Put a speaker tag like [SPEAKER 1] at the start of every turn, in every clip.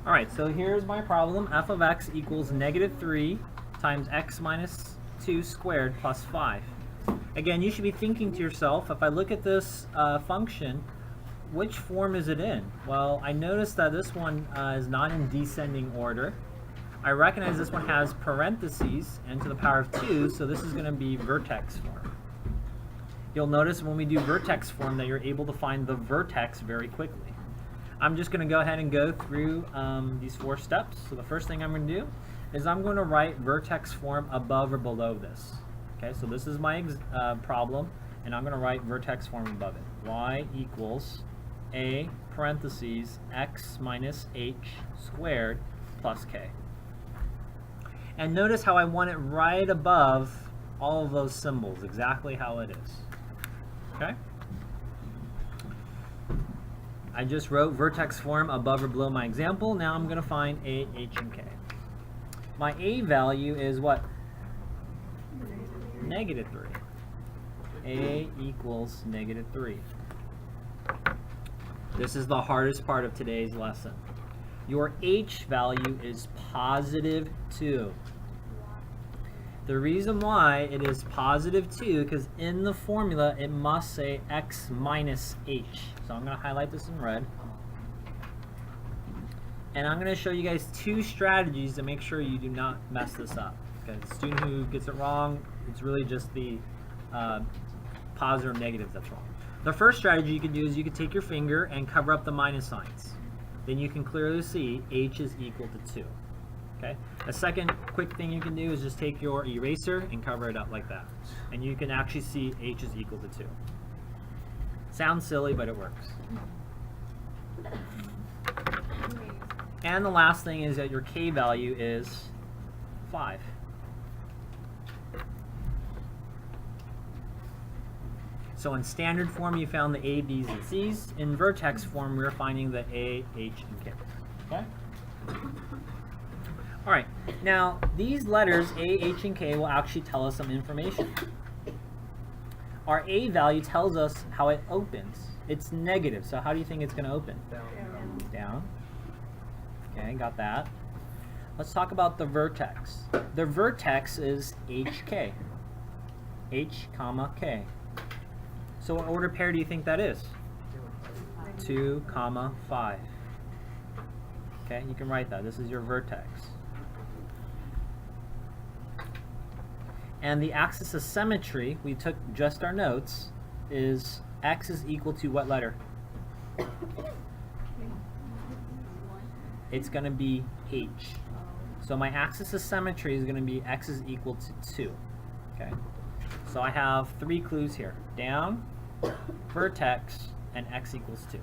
[SPEAKER 1] All right, so here's my problem. F of x equals -3 times x minus 2 squared plus 5. Again, you should be thinking to yourself, if I look at this function, which form is it in? Well, I noticed that this one is not in descending order. I recognize this one has parentheses and to the power of 2, so this is going to be vertex form. You'll notice when we do vertex form that you're able to find the vertex very quickly. I'm just going to go ahead and go through these 4 steps. So the first thing I'm going to do is I'm going to write vertex form above or below this. Okay, so this is my problem, and I'm going to write vertex form above it. Y equals a parentheses x minus h squared plus k. And notice how I want it right above all of those symbols, exactly how it is. Okay? I just wrote vertex form above or below my example. Now I'm going to find a, h, and k. My a value is what? -3. A equals -3. This is the hardest part of today's lesson. Your h value is +2. The reason why it is +2 because in the formula it must say x minus h. So I'm going to highlight this in red. And I'm going to show you guys 2 strategies to make sure you do not mess this up. Okay, the student who gets it wrong, it's really just the positive or negative that's wrong. The first strategy you can do is you can take your finger and cover up the minus signs. Then you can clearly see h is equal to 2. Okay. A second quick thing you can do is just take your eraser and cover it up like that. And you can actually see h is equal to 2. Sounds silly, but it works. And the last thing is that your k value is 5. So in standard form, you found the A, B's, and C's. In vertex form, we're finding the A, H, and K. Okay? All right. Now, these letters, A, H, and K, will actually tell us some information. Our A value tells us how it opens. It's negative. So how do you think it's going to open? Down. Down. Okay, got that. Let's talk about the vertex. The vertex is HK. H, comma, K. So what order pair do you think that is? 2, 5. Okay, you can write that. This is your vertex. And the axis of symmetry, we took just our notes, is x is equal to what letter? It's going to be h. So my axis of symmetry is going to be x is equal to 2. Okay. So I have 3 clues here. Down, vertex, and x equals 2.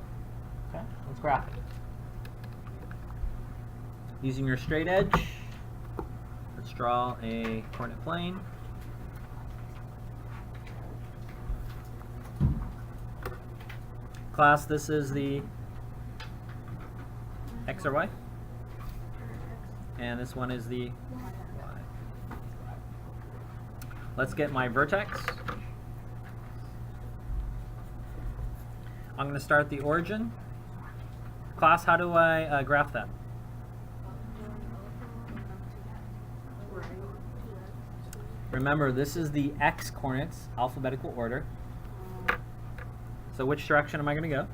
[SPEAKER 1] Okay, let's graph it. Using your straight edge, let's draw a coordinate plane. Class, this is the x or y? And this one is the y. Let's get my vertex. I'm going to start the origin. Class, how do I graph that? Remember, this is the x coordinates, alphabetical order. So which direction am I going to go?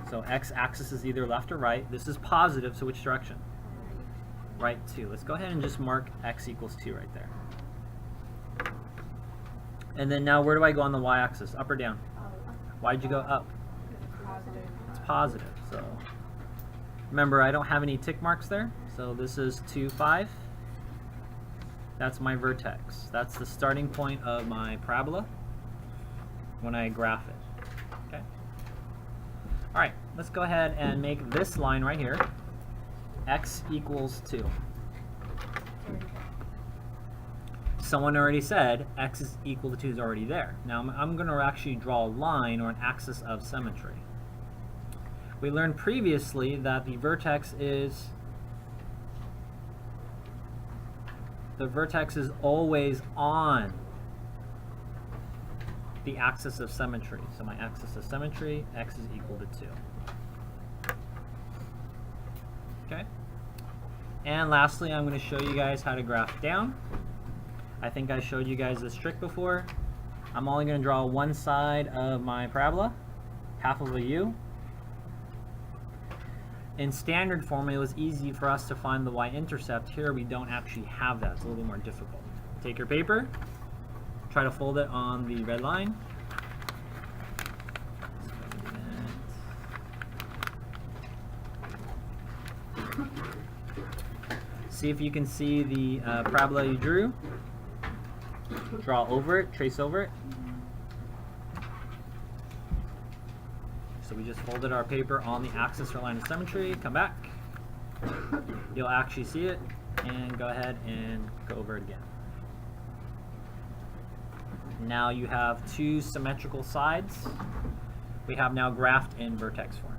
[SPEAKER 1] So x-axis is either left or right. This is positive, so which direction? Right 2. Let's go ahead and just mark x equals 2 right there. And then now where do I go on the y-axis? Up or down? Why'd you go up? It's positive. So remember, I don't have any tick marks there. So this is 2, 5. That's my vertex. That's the starting point of my parabola when I graph it. Okay. All right, let's go ahead and make this line right here x equals 2. Someone already said x is equal to 2 is already there. Now I'm going to actually draw a line or an axis of symmetry. We learned previously that the vertex is always on the axis of symmetry. So my axis of symmetry, x is equal to 2. Okay. And lastly, I'm going to show you guys how to graph down. I think I showed you guys this trick before. I'm only going to draw one side of my parabola, half of a U. In standard form, it was easy for us to find the y-intercept. Here we don't actually have that. It's a little bit more difficult. Take your paper, try to fold it on the red line. See if you can see the parabola you drew. Draw over it, trace over it. So we just folded our paper on the axis or line of symmetry. Come back. You'll actually see it, and go ahead and go over it again. Now you have two symmetrical sides. We have now graphed in vertex form.